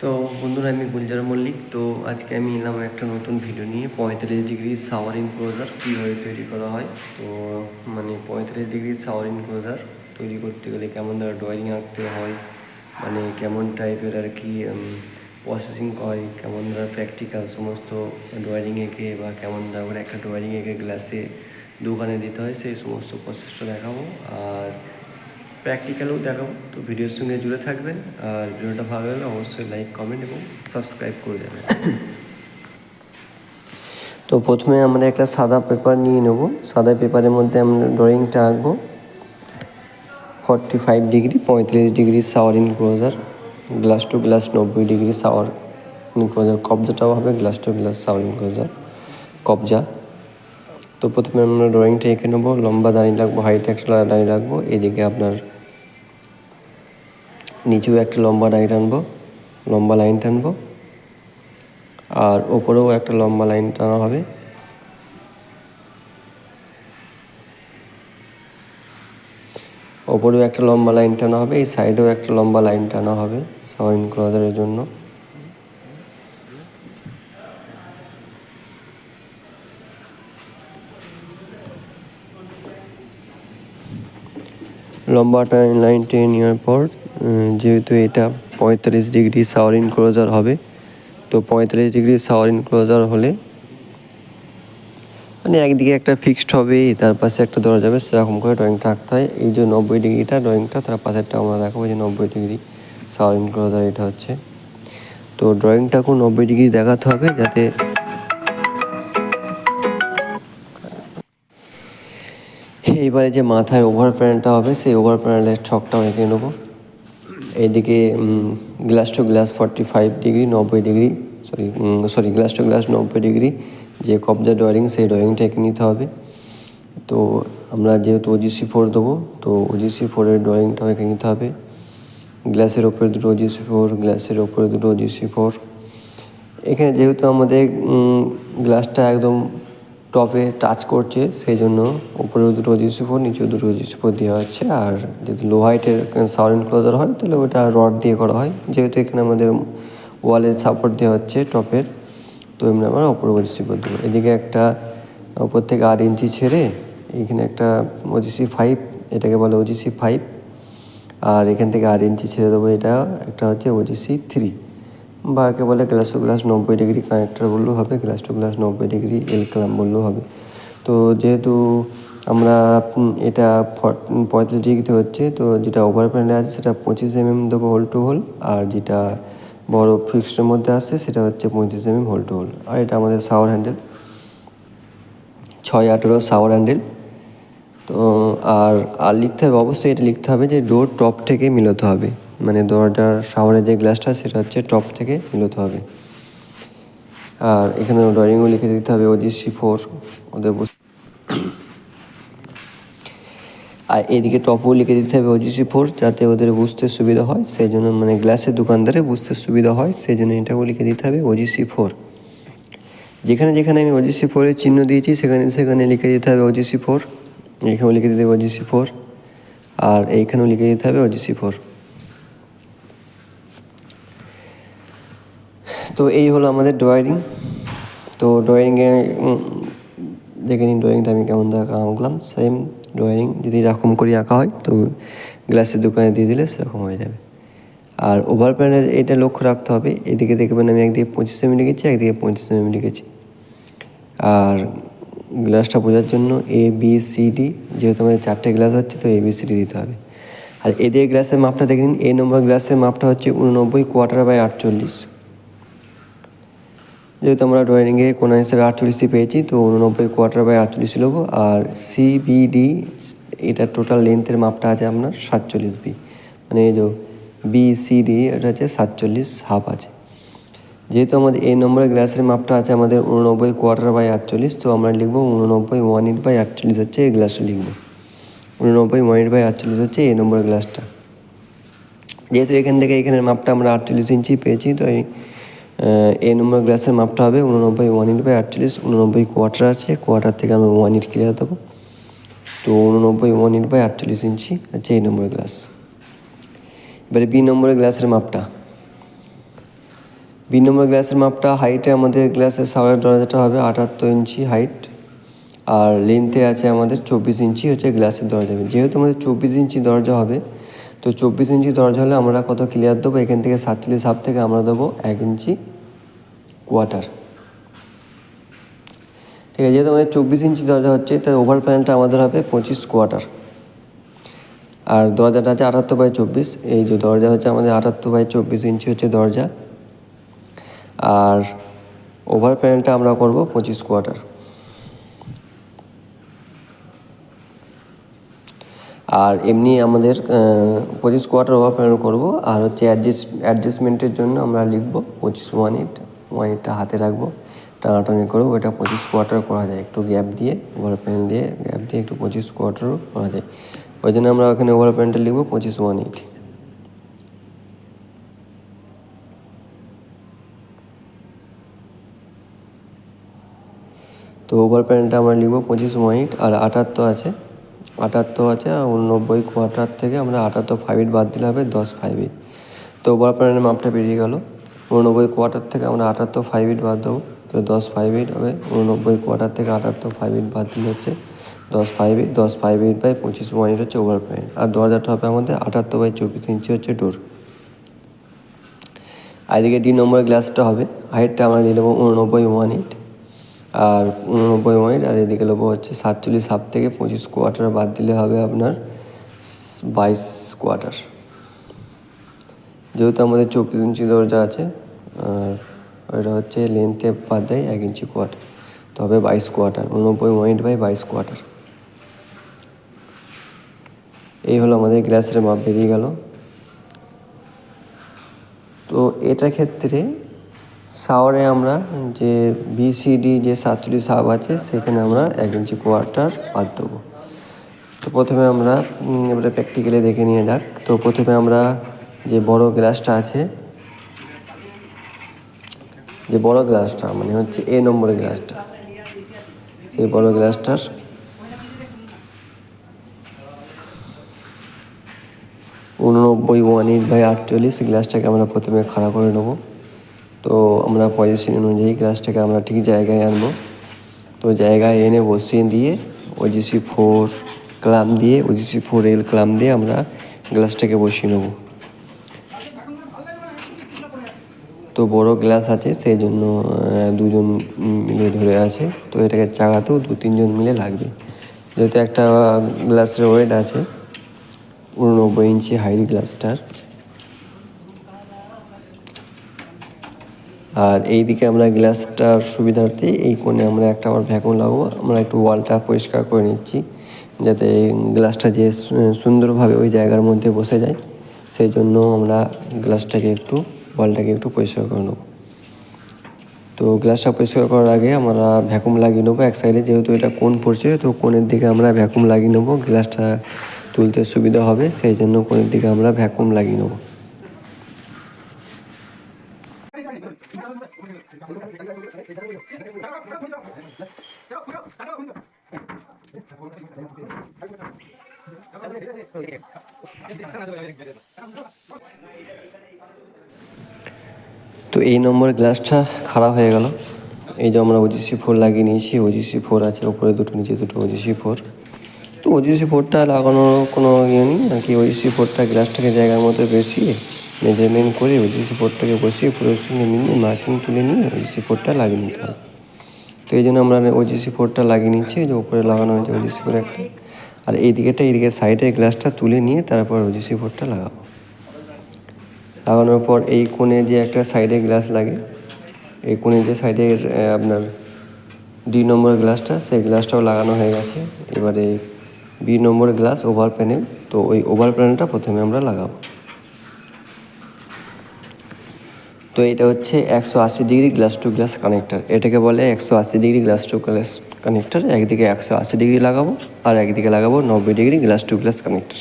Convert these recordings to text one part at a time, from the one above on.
তো বন্ধুরা, আমি গুলজার মল্লিক। তো আজকে আমি এলাম একটা নতুন ভিডিও নিয়ে 35 ডিগ্রি শাওয়ার ইনক্লোজার কীভাবে তৈরি করা হয়। তো 35 ডিগ্রি শাওয়ার ইনক্লোজার তৈরি করতে গেলে কেমন ধরনের ড্রয়িং আঁকতে হয়, কেমন টাইপের আর কি প্রসেসিং হয়, কেমন ধরনের প্র্যাকটিক্যাল সমস্ত ড্রয়িং এঁকে বা কেমন ধরনের একটা ড্রয়িং এঁকে গ্লাসে দোকানে দিতে হয়, সেই সমস্ত প্রসেসটা দেখাবো আর প্র্যাকটিক্যালও দেখাবো। তো ভিডিওর সঙ্গে জুড়ে থাকবেন, আর ভিডিওটা ভালো লাগলে অবশ্যই লাইক, কমেন্ট এবং সাবস্ক্রাইব করে দেবেন। তো প্রথমে আমরা একটা সাদা পেপার নিয়ে নেব। সাদা পেপারের মধ্যে আমরা ড্রয়িংটা আঁকবো 45 degree 35 degree shower enclosure, glass to glass 90 degree shower enclosure, কবজাটাও হবে glass to glass shower enclosure কবজা। তো প্রথমে আমরা ড্রয়িংটা এঁকে নেবো। লম্বা দাঁড়িয়ে রাখবো, হাইট একটা দাঁড়িয়ে রাখবো। এদিকে আপনার নিচেও একটা লম্বা লম্বা লাইন টানবো, আর ওপরেও একটা লম্বা লাইন টানা হবে। ওপরেও একটা লম্বা লাইন টানা হবে, এই সাইডেও একটা লম্বা লাইন টানা হবে শাওয়ার ইনক্লোজারের জন্য। লম্বা লাইন টেনে নেওয়ার পর, যেহেতু এটা 35 ডিগ্রি শাওয়ার ইনক্লোজার হবে, তো 35 ডিগ্রি শাওয়ার ইনক্লোজার হলে একদিকে একটা ফিক্সড হবে, তার পাশে একটা ধরা যাবে, সেরকম করে ড্রয়িংটা আঁকতে হয়। এই যে 90 ডিগ্রিটা ড্রয়িংটা, তার পাশেরটা আমরা দেখাবো যে 90 ডিগ্রি শাওয়ার ইনক্লোজার এটা হচ্ছে। তো ড্রয়িংটাকেও 90 ডিগ্রি দেখাতে হবে, যাতে এইবারে যে মাথায় ওভার প্যানেলটা হবে, সেই ওভার প্যানেলের ছকটাও এঁকে নেবো। এইদিকে glass to glass 45 degree 90 degree glass to glass 90 degree যে কবজা ড্রয়িং, সেই ড্রয়িংটা এঁকে নিতে হবে। তো আমরা যেহেতু OGC4 দেবো, তো OGC4-এর ড্রয়িংটাও এঁকে নিতে হবে। গ্লাসের ওপরে দুটো OGC4, গ্লাসের ওপরে দুটো OGC4। এখানে যেহেতু আমাদের গ্লাসটা একদম টপে টাচ করছে, সেই জন্য উপরেও দুটো OGC4, নিচেও দুটো OGC4 দেওয়া হচ্ছে। আর যদি লো হাইটের শাওয়ার ইনক্লোজার হয়, তাহলে ওটা রড দিয়ে করা হয়। যেহেতু এখানে আমাদের ওয়ালের সাপোর্ট দেওয়া হচ্ছে টপের, তো এমনি আমরা ওপরে OGC4 দেবো। এদিকে একটা ওপর থেকে 8 ইঞ্চি ছেড়ে এখানে একটা OGC5, এটাকে বলে OGC5, আর এখান থেকে 8 ইঞ্চি ছেড়ে দেবো, এটা একটা হচ্ছে OGC3, বা একে বলে glass to glass 90 degree connector বললেও হবে, glass to glass 90 degree L clamp বললেও হবে। তো যেহেতু আমরা এটা 35 ডিগ্রিতে হচ্ছে, তো যেটা ওভার প্যানেলে আছে সেটা 25 mm দেবো হোল টু হোল, আর যেটা বড় ফিক্সডের মধ্যে আসছে সেটা হচ্ছে 35 mm হোল টু হোল। আর এটা আমাদের শাওয়ার হ্যান্ডেল 6/18 শাওয়ার হ্যান্ডেল। তো আর লিখতে হবে, অবশ্যই এটা লিখতে হবে যে ডোর টপ থেকে মিলাতে হবে, দরজার শাওয়ারের যে গ্লাসটা সেটা হচ্ছে টপ থেকে মিলাতে হবে। আর এখানে ড্রয়িংও লিখে দিতে হবে OGC4 ওদের। আর এদিকে টপও লিখে দিতে হবে OGC4, যাতে ওদের বুঝতে সুবিধা হয়, সেই জন্য গ্লাসের দোকানদারে বুঝতে সুবিধা হয়, সেই জন্য এটাও লিখে দিতে হবে OGC4। যেখানে যেখানে আমি OGC4-এর চিহ্ন দিয়েছি সেখানে সেখানে লিখে দিতে হবে OGC4। এখানেও লিখে দিতে হবে OGC4, আর এইখানেও লিখে দিতে হবে OGC4। তো এই হলো আমাদের ড্রয়িং। তো ড্রয়িংয়ে দেখে নিন ড্রয়িংটা আমি কেমন আঁকলাম। সেম ড্রয়িং যদি এরকম করে আঁকা হয়, তো গ্লাসের দোকানে দিয়ে দিলে সেরকম হয়ে যাবে। আর ওভার প্যানেল এটা লক্ষ্য রাখতে হবে, এদিকে দেখবেন আমি একদিকে 25 mm লিখেছি, একদিকে 35 mm লিখেছি। আর গ্লাসটা বোঝার জন্য ABCD, যেহেতু আমাদের 4টে গ্লাস হচ্ছে, তো ABCD দিতে হবে। আর এদিকে গ্লাসের মাপটা দেখে নিন, এই নম্বর গ্লাসের মাপটা হচ্ছে 89/48। যেহেতু আমরা ড্রয়িংয়ে কোণা হিসেবে 48 পেয়েছি, তো 89/48 নেবো। আর CBD, এটা টোটাল লেন্থের মাপটা আছে আপনার 47B, এই যে BCD এটা হচ্ছে 47.5 আছে। যেহেতু আমাদের এই নম্বরের গ্লাসের মাপটা আছে আমাদের 89/48, তো আমরা লিখবো 89/1/48 হচ্ছে এই গ্লাসটা লিখবো। 89/1/48 হচ্ছে এই নম্বরের গ্লাসটা। যেহেতু এখান থেকে এখানের মাপটা আমরা 48 ইঞ্চি পেয়েছি, তো এই নম্বর গ্লাসের মাপটা হবে 89/1/48। 89 আছে, কোয়ার্টার থেকে আমরা 1 ক্লিয়ার দেবো, তো 89/1/48 ইঞ্চি হচ্ছে এই নম্বরের গ্লাস। এবারে B নম্বরের গ্লাসের মাপটা বি নম্বর গ্লাসের মাপটা হাইটে আমাদের গ্লাসের শাওয়ারের দরজাটা হবে 78 ইঞ্চি হাইট, আর লেন্থে আছে আমাদের 24 ইঞ্চি হচ্ছে গ্লাসের দরজা। যেহেতু আমাদের 24 ইঞ্চি দরজা হবে, তো 24 ইঞ্চি দরজা হলে আমরা কত ক্লিয়ার দেবো, এখান থেকে 47 হাফ থেকে আমরা দেবো 1 ইঞ্চি কোয়ার্টার। ঠিক আছে, যেহেতু আমাদের 24 ইঞ্চি দরজা হচ্ছে, তাই ওভার প্যানেলটা আমাদের হবে 25 কোয়ার্টার। আর দরজাটা আছে 78/24, এই যে দরজা হচ্ছে আমাদের 78/24 ইঞ্চি হচ্ছে দরজা, আর ওভার প্যানেলটা আমরা করব 25 কোয়ার্টার। আর এমনি আমাদের 25 কোয়ার্টার ওভার প্যানেল করবো, আর হচ্ছে অ্যাডজাস্টমেন্টের জন্য আমরা লিখবো 25 1/8 হাতে রাখবো, টানাটানি করবো, ওইটা 25 কোয়ার্টার করা যায়, একটু গ্যাপ দিয়ে ওভার প্যানেল দিয়ে গ্যাপ দিয়ে একটু 25 কোয়ার্টারও করা যায়। ওই জন্য আমরা ওখানে ওভার প্যানেলটা লিখবো 25 1/8। তো ওভার প্যানেলটা আমরা লিখবো 25 1/8, আর 78 আছে আর 89 কোয়ার্টার থেকে আমরা 78 5 বাদ দিলে হবে 10 5। তো ওভার প্যানেলের মাপটা বেরিয়ে গেল। 89 কোয়ার্টার থেকে আমরা 78 5 বাদ দেবো, তো 10 5 হবে। 89 কোয়ার্টার থেকে 78 5 বাদ দিলে হচ্ছে 10 5 বাই 25 1/8 হচ্ছে ওভার প্যানেল। আর দরজাটা হবে আমাদের 78/24 ইঞ্চি হচ্ছে ডোর। আর এদিকে ডি নম্বরের গ্লাসটা হবে, হাইটটা আমরা নিয়ে নেবো 89 1/8, আর 89 1/8, আর এদিকে নেবো হচ্ছে 47 হাফ থেকে 25 কোয়ার্টার বাদ দিলে হবে আপনার 22 কোয়ার্টার। যেহেতু আমাদের 24 ইঞ্চি দরজা আছে, আর এটা হচ্ছে লেন্থে বাদ দেয় 1 ইঞ্চি কোয়ার্টার, তো হবে 22 কোয়ার্টার। 89 1/8 by 22 quarter. এই হলো আমাদের গ্লাসের মাপ বেরিয়ে গেল। তো এটার ক্ষেত্রে শাওয়ারে আমরা যে বিসিডি যে 47 হাফ আছে, সেখানে আমরা 1 ইঞ্চি কোয়ার্টার বাদ দেবো। তো প্রথমে আমরা এবারে প্র্যাকটিক্যালি দেখে নিয়ে যাক। তো প্রথমে আমরা যে বড় গ্লাসটা আছে, যে বড় গ্লাসটা মানে হচ্ছে এ নম্বরের গ্লাসটা, সেই বড় গ্লাসটার 89 1/8 বাই 48 গ্লাসটাকে আমরা প্রথমে খাড়া করে নেবো। তো আমরা পজিশন অনুযায়ী গ্লাসটাকে আমরা ঠিক জায়গায় আনবো। তো জায়গায় এনে বসিয়ে দিয়ে OGC 4 ক্লাম্প দিয়ে OGC 4L ক্লাম্প দিয়ে আমরা গ্লাসটাকে বসিয়ে নেব। তো বড় গ্লাস আছে, সেই জন্য দুজন মিলে ধরে আছে, তো এটাকে চাগাতেও 2-3 জন মিলে লাগবে। যেহেতু একটা গ্লাসের ওয়েট আছে 89 ইঞ্চি হাইট গ্লাসটার। আর এই দিকে আমরা গ্লাসটার সুবিধার্থে এই কোণে আমরা একটা আবার ভ্যাকুম লাগাবো। আমরা একটু ওয়ালটা পরিষ্কার করে নিচ্ছি, যাতে গ্লাসটা যে সুন্দরভাবে ওই জায়গার মধ্যে বসে যায়, সেই জন্য আমরা ওয়ালটাকে একটু পরিষ্কার করে নেবো। তো গ্লাসটা পরিষ্কার করার আগে আমরা ভ্যাকুম লাগিয়ে নেবো এক সাইডে, যেহেতু এটা কোণ পড়ছে, তো কোণের দিকে আমরা ভ্যাকুম লাগিয়ে নেবো, গ্লাসটা তুলতে সুবিধা হবে, সেই জন্য কোণের দিকে আমরা ভ্যাকুম লাগিয়ে নেবো। তো এই নম্বরের গ্লাসটা খারাপ হয়ে গেল। এই যে আমরা OGC 4 লাগিয়ে নিয়েছি, OGC 4 আছে ওপরে দুটো, নিচে দুটো OGC 4। তো OGC 4টা লাগানোর কোনো ইয়ে নেই আর কি। OGC 4টা গ্লাসটাকে জায়গার মধ্যে বসিয়ে মেজারমেন্ট করে OGC 4টাকে বসিয়ে পুরোর সঙ্গে মিলিয়ে মার্কিং তুলে নিয়ে OGC 4টা লাগিয়ে নিতে হবে। তো এই জন্য আমরা OGC 4টা লাগিয়ে নিচ্ছি, যে উপরে লাগানো হয়েছে OGC 4 একটা। আর এইদিকে সাইডের গ্লাসটা তুলে নিয়ে তারপর OGC 4টা লাগাবো। লাগানোর পর এই কোণে যে একটা সাইডে গ্লাস লাগে, এই কোণে যে সাইডের আপনার ডি নম্বরের গ্লাসটা, সেই গ্লাসটাও লাগানো হয়ে গেছে। এবারে বি নম্বরের গ্লাস ওভার প্যানেল, তো ওই ওভার প্যানেলটা প্রথমে আমরা লাগাবো। তো এটা হচ্ছে 180 degree glass to glass connector, এটাকে বলে 180 degree glass to glass connector. একদিকে 180 ডিগ্রি লাগাবো, আর একদিকে লাগাবো 90 degree glass to glass connector.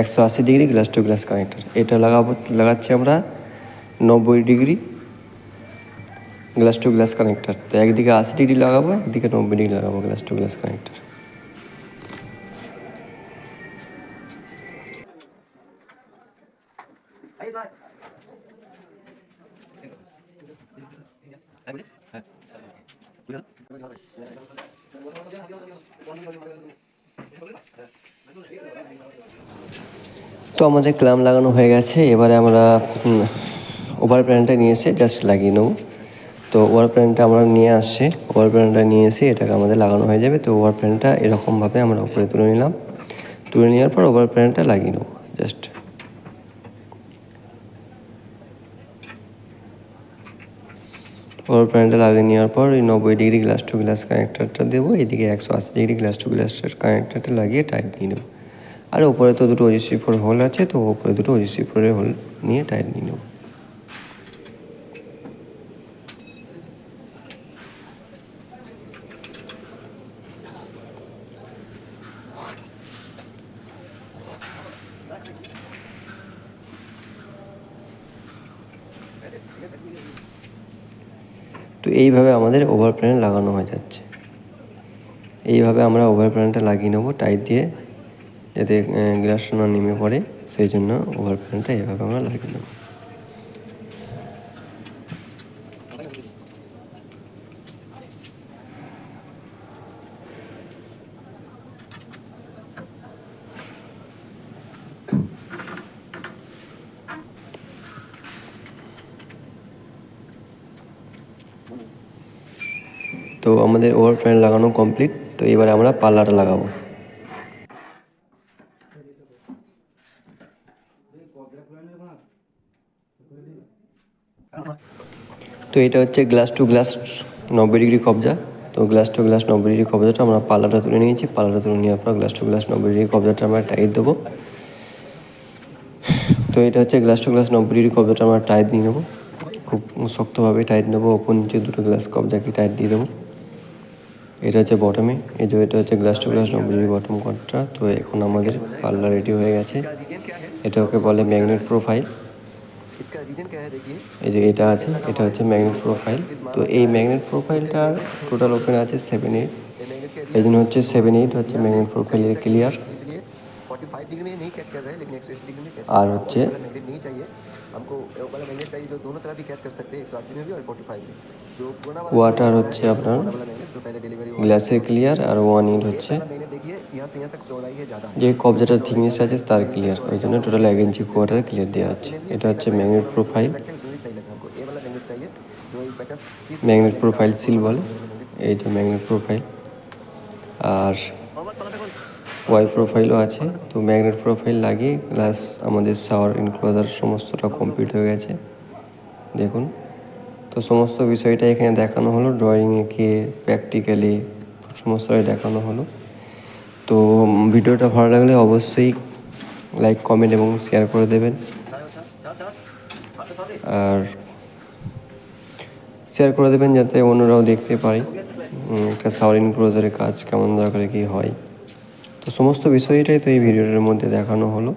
180 degree glass to glass connector এটা লাগাচ্ছি আমরা 90 degree glass to glass connector. তো একদিকে 80 ডিগ্রি লাগাবো, একদিকে 90 ডিগ্রি লাগাবো গ্লাস টু গ্লাস কানেক্টার। তো আমাদের ক্ল্যাম্প লাগানো হয়ে গেছে, এবারে আমরা ওভার প্যানেলটা নিয়ে এসে জাস্ট লাগিয়ে নেবো। তো ওভার প্যানেলটা আমরা নিয়ে আসছি, ওভার প্যানেলটা নিয়ে এসে এটাকে আমাদের লাগানো হয়ে যাবে। তো ওভার প্যানেলটা এরকমভাবে আমরা উপরে তুলে নিলাম, তুলে নেওয়ার পর ওভার প্যানেলটা লাগিয়ে নেবো জাস্ট। ওভার প্যানেলটা লাগিয়ে নেওয়ার পর এই 90° গ্লাস টু গ্লাস কানেক্টারটা দেবো, এদিকে 180° গ্লাস টু গ্লাসের কানেক্টারটা লাগিয়ে টাইট নিয়ে নেবো। আর ওপরে তো দুটো OGC4 হোল আছে, তো ওপরে দুটো OGC4 হোল নিয়ে টাইট নিয়ে নেবো। তো এইভাবে আমাদের ওভার প্যানেল লাগানো হয়ে যাচ্ছে। এইভাবে আমরা ওভার প্যানেলটা লাগিয়ে নেবো টাইট দিয়ে, যাতে গ্লাসটা না নেমে পড়ে, সেই জন্য ওভার প্যানেলটা এইভাবে আমরা লাগিয়ে নেবো। তো আমাদের ওভার প্যানেল লাগানো কমপ্লিট। তো এবারে আমরা পাল্লাটা লাগাবো। তো এটা হচ্ছে গ্লাস টু গ্লাস 90° কবজা। তো গ্লাস টু গ্লাস 90° কবজাটা আমরা পাল্লাটা তুলে নিয়েছি, পাল্লাটা তুলে নেওয়ার পর গ্লাস টু গ্লাস 90° কবজাটা আমরা টাইট দেবো। তো এটা হচ্ছে গ্লাস টু গ্লাস 90° কবজাটা আমরা টাইট দিয়ে নেবো, খুব শক্তভাবে টাইট নেবো, ওপর নিচে দুটো গ্লাস কবজাকে টাইট দিয়ে দেবো। এটা হচ্ছে বটমে, এই যে এটা হচ্ছে গ্লাস টু গ্লাস 90° বটম কটটা। তো এখন আমাদের পাল্লা রেডি হয়ে গেছে। এটা ওকে বলে ম্যাগনেট প্রোফাইল। এই যে এটা আছে, এটা হচ্ছে ম্যাগনেট প্রোফাইল। তো এই ম্যাগনেট প্রোফাইলটার টোটাল ওপেন আছে 7-8, এই জন্য হচ্ছে 7-8 হচ্ছে ম্যাগনেট প্রোফাইলের ক্লিয়ার। আর হচ্ছে ওয়াটার হচ্ছে আপনার গ্লাসের ক্লিয়ার, আর 1-8 হচ্ছে যে কবজাটার থিকনেস আছে তার ক্লিয়ার, ওই জন্য টোটাল 1 ইঞ্চি কোয়াটার ক্লিয়ার দেওয়া আছে। এটা হচ্ছে magnet profile, magnet profile seal বলে, এই যে ম্যাগনেট প্রোফাইল। আর ওয়াই প্রোফাইলও আছে। তো ম্যাগনেট প্রোফাইল লাগিয়ে গ্লাস আমাদের শাওয়ার ইনক্লোজার সমস্তটা কমপ্লিট হয়ে গেছে, দেখুন। তো সমস্ত বিষয়টা এখানে দেখানো হলো, ড্রয়িং এঁকে প্র্যাকটিক্যালি সমস্তটাই দেখানো হলো। তো ভিডিওটা ভালো লাগলে অবশ্যই লাইক, কমেন্ট এবং শেয়ার করে দেবেন। আর শেয়ার করে দেবেন যাতে অন্যরাও দেখতে পারে একটা শাওয়ার ইনক্লোজারের কাজ কেমন করে কী হয়। তো সমস্ত বিষয়টাই তো এই ভিডিওটার মধ্যে দেখানো হলো।